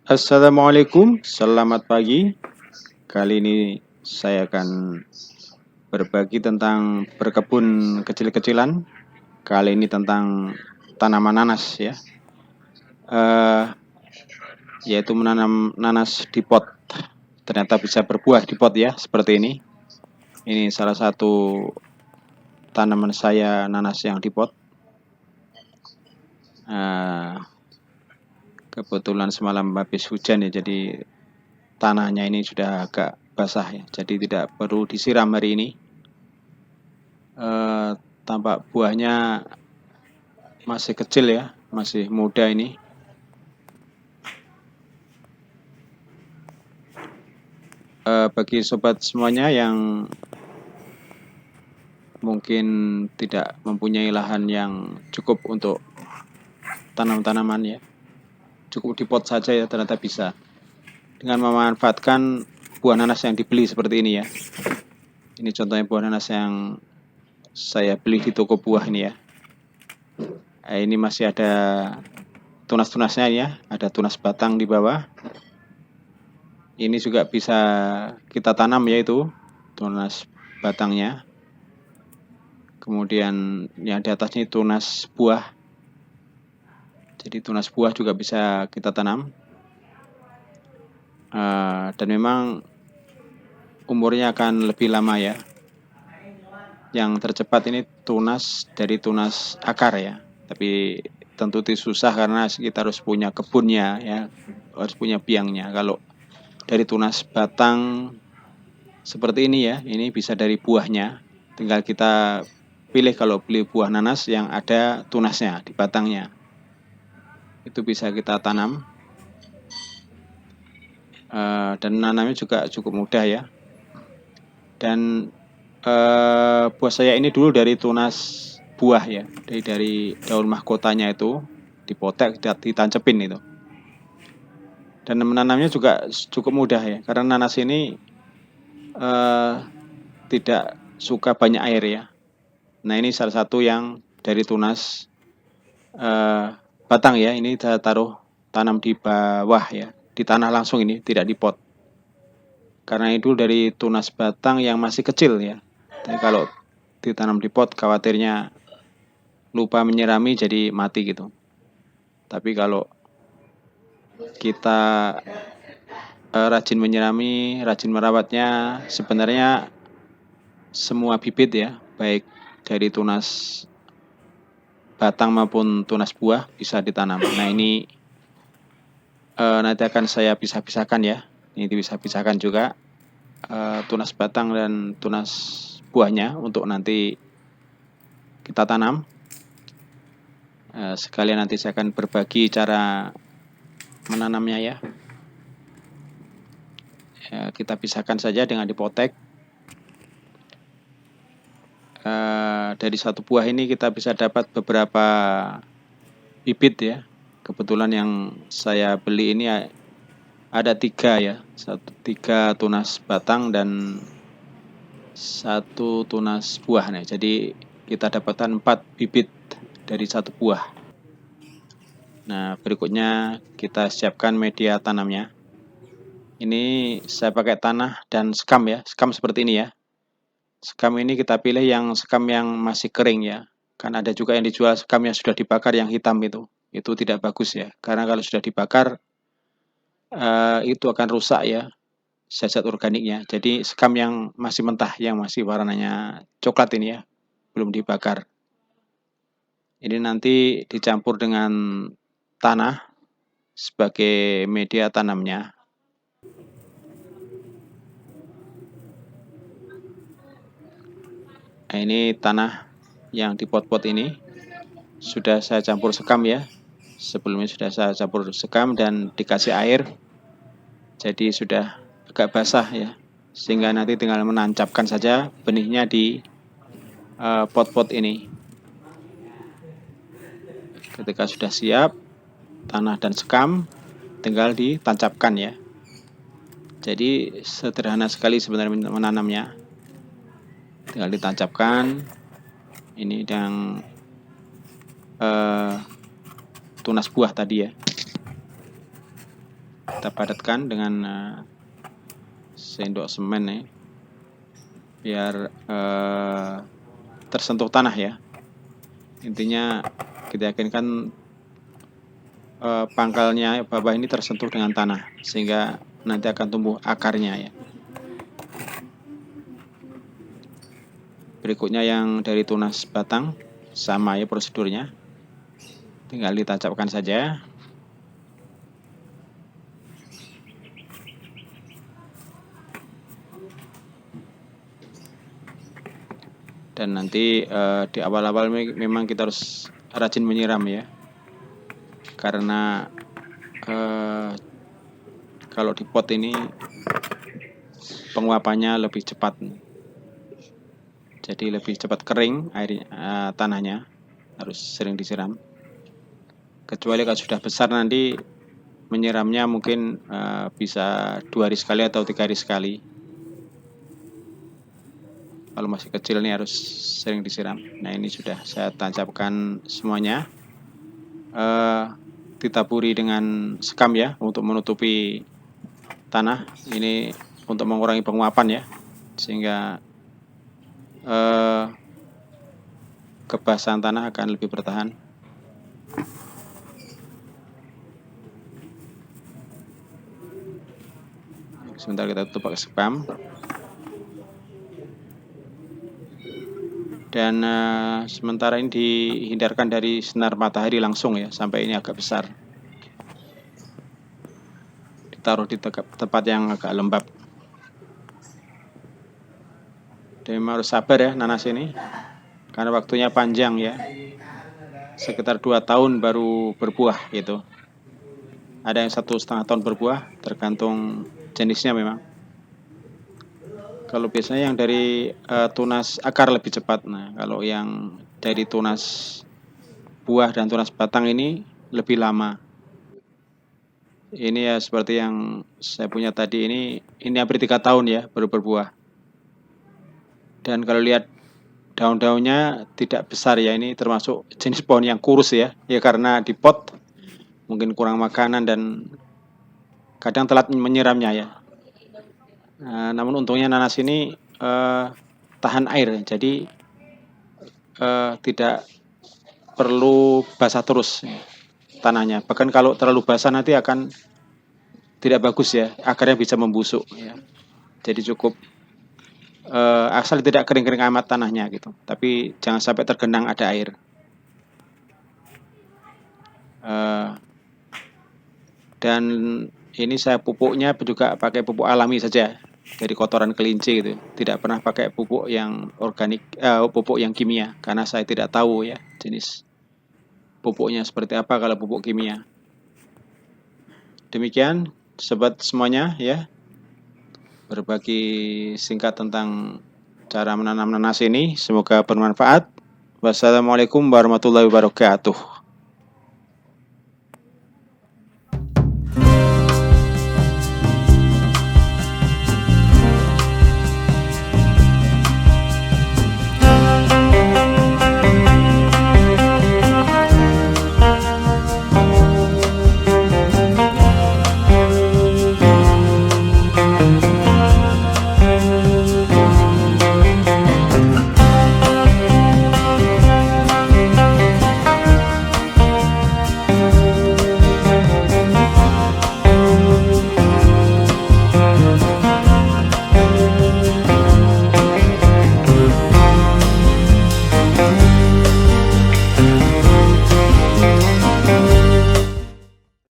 Assalamualaikum, selamat pagi. Kali ini saya akan berbagi tentang berkebun kecil-kecilan. Kali ini tentang tanaman nanas ya, Eh, yaitu menanam nanas di pot. Ternyata bisa berbuah di pot ya, seperti ini. Ini salah satu tanaman saya nanas yang di pot. Eh, Kebetulan semalam habis hujan ya, jadi tanahnya ini sudah agak basah ya, jadi tidak perlu disiram hari ini. Tampak buahnya masih kecil ya, masih muda ini. Bagi sobat semuanya yang mungkin tidak mempunyai lahan yang cukup untuk tanam-tanaman ya, cukup di pot saja ya, ternyata bisa dengan memanfaatkan buah nanas yang dibeli seperti ini ya. Ini contohnya buah nanas yang saya beli di toko buah ini ya. Ini masih ada tunas-tunasnya ya, ada tunas batang di bawah. Ini juga bisa kita tanam yaitu tunas batangnya. Kemudian yang di atasnya itu tunas buah. Jadi tunas buah juga bisa kita tanam. Dan memang umurnya akan lebih lama ya. Yang tercepat ini tunas dari tunas akar ya. Tapi tentu itu susah karena kita harus punya kebunnya ya, harus punya biangnya. Kalau dari tunas batang seperti ini ya, ini bisa dari buahnya. Tinggal kita pilih kalau beli buah nanas yang ada tunasnya di batangnya. Itu bisa kita tanam. Dan nanamnya juga cukup mudah ya. Dan buah saya ini dulu dari tunas buah ya, dari daun mahkotanya itu dipotek, ditancepin itu. Dan menanamnya juga cukup mudah ya, karena nanas ini tidak suka banyak air ya. Nah ini salah satu yang dari tunas batang ya, ini saya taruh tanam di bawah ya, di tanah langsung ini, tidak di pot. Karena itu dari tunas batang yang masih kecil ya. Tapi kalau ditanam di pot khawatirnya lupa menyirami jadi mati gitu. Tapi kalau kita rajin menyirami, rajin merawatnya, sebenarnya semua bibit ya, baik dari tunas batang maupun tunas buah bisa ditanam. Nah ini nanti akan saya pisah-pisahkan ya. Ini dipisah-pisahkan juga tunas batang dan tunas buahnya untuk nanti kita tanam. Sekalian nanti saya akan berbagi cara menanamnya ya. Kita pisahkan saja dengan dipotek. Dari satu buah ini kita bisa dapat beberapa bibit ya. Kebetulan yang saya beli ini ada 3 ya, 3 tunas batang dan 1 tunas buah nih. Jadi kita dapatkan 4 bibit dari 1 buah. Nah berikutnya kita siapkan media tanamnya. Ini saya pakai tanah dan sekam ya, sekam seperti ini ya. Sekam ini kita pilih yang sekam yang masih kering ya. Kan ada juga yang dijual sekam yang sudah dibakar yang hitam itu. Itu tidak bagus ya. Karena kalau sudah dibakar itu akan rusak ya zat-zat organiknya. Jadi sekam yang masih mentah, yang masih warnanya coklat ini ya, belum dibakar. Ini nanti dicampur dengan tanah sebagai media tanamnya. Nah, ini tanah yang di pot-pot ini sudah saya campur sekam ya. Sebelumnya sudah saya campur sekam dan dikasih air. Jadi sudah agak basah ya. Sehingga nanti tinggal menancapkan saja benihnya di pot-pot ini. Ketika sudah siap, tanah dan sekam tinggal ditancapkan ya. Jadi sederhana sekali sebenarnya menanamnya. Tinggal ditancapkan ini yang tunas buah tadi ya. kita padatkan dengan sendok semen ya, biar tersentuh tanah ya. Intinya kita yakinkan pangkalnya bawah ini tersentuh dengan tanah, sehingga nanti akan tumbuh akarnya ya. Berikutnya yang dari tunas batang, sama ya prosedurnya, tinggal ditancapkan saja. Dan nanti di awal-awal memang kita harus rajin menyiram ya, karena kalau di pot ini penguapannya lebih cepat, jadi lebih cepat kering air tanahnya, harus sering disiram. Kecuali kalau sudah besar, nanti menyiramnya mungkin bisa 2 hari sekali atau 3 hari sekali. Kalau masih kecil ini harus sering disiram. Nah, ini sudah saya tancapkan semuanya, ditaburi dengan sekam ya, untuk menutupi tanah. Ini untuk mengurangi penguapan ya, sehingga kebasahan tanah akan lebih bertahan. Sebentar kita tutup pakai sekam. Dan sementara ini dihindarkan dari sinar matahari langsung ya, sampai ini agak besar. Ditaruh di tempat yang agak lembab. Dan memang harus sabar ya nanas ini, karena waktunya panjang ya, sekitar 2 tahun baru berbuah gitu. Ada yang 1,5 tahun berbuah, tergantung jenisnya memang. Kalau biasanya yang dari tunas akar lebih cepat. Nah, kalau yang dari tunas buah dan tunas batang ini lebih lama. Ini ya seperti yang saya punya tadi, ini hampir 3 tahun ya baru berbuah. Dan kalau lihat daun-daunnya tidak besar ya, ini termasuk jenis pohon yang kurus ya, karena di pot mungkin kurang makanan dan kadang telat menyiramnya ya. Namun untungnya nanas ini tahan air, jadi tidak perlu basah terus tanahnya. Bahkan kalau terlalu basah nanti akan tidak bagus ya, akarnya bisa membusuk ya. Jadi cukup asal tidak kering-kering amat tanahnya gitu, tapi jangan sampai tergenang ada air. Dan ini saya pupuknya juga pakai pupuk alami saja, dari kotoran kelinci gitu. Tidak pernah pakai pupuk yang organik, pupuk yang kimia, karena saya tidak tahu ya jenis pupuknya seperti apa kalau pupuk kimia. Demikian sobat semuanya ya, berbagi singkat tentang cara menanam nanas ini. Semoga bermanfaat. Wassalamualaikum warahmatullahi wabarakatuh.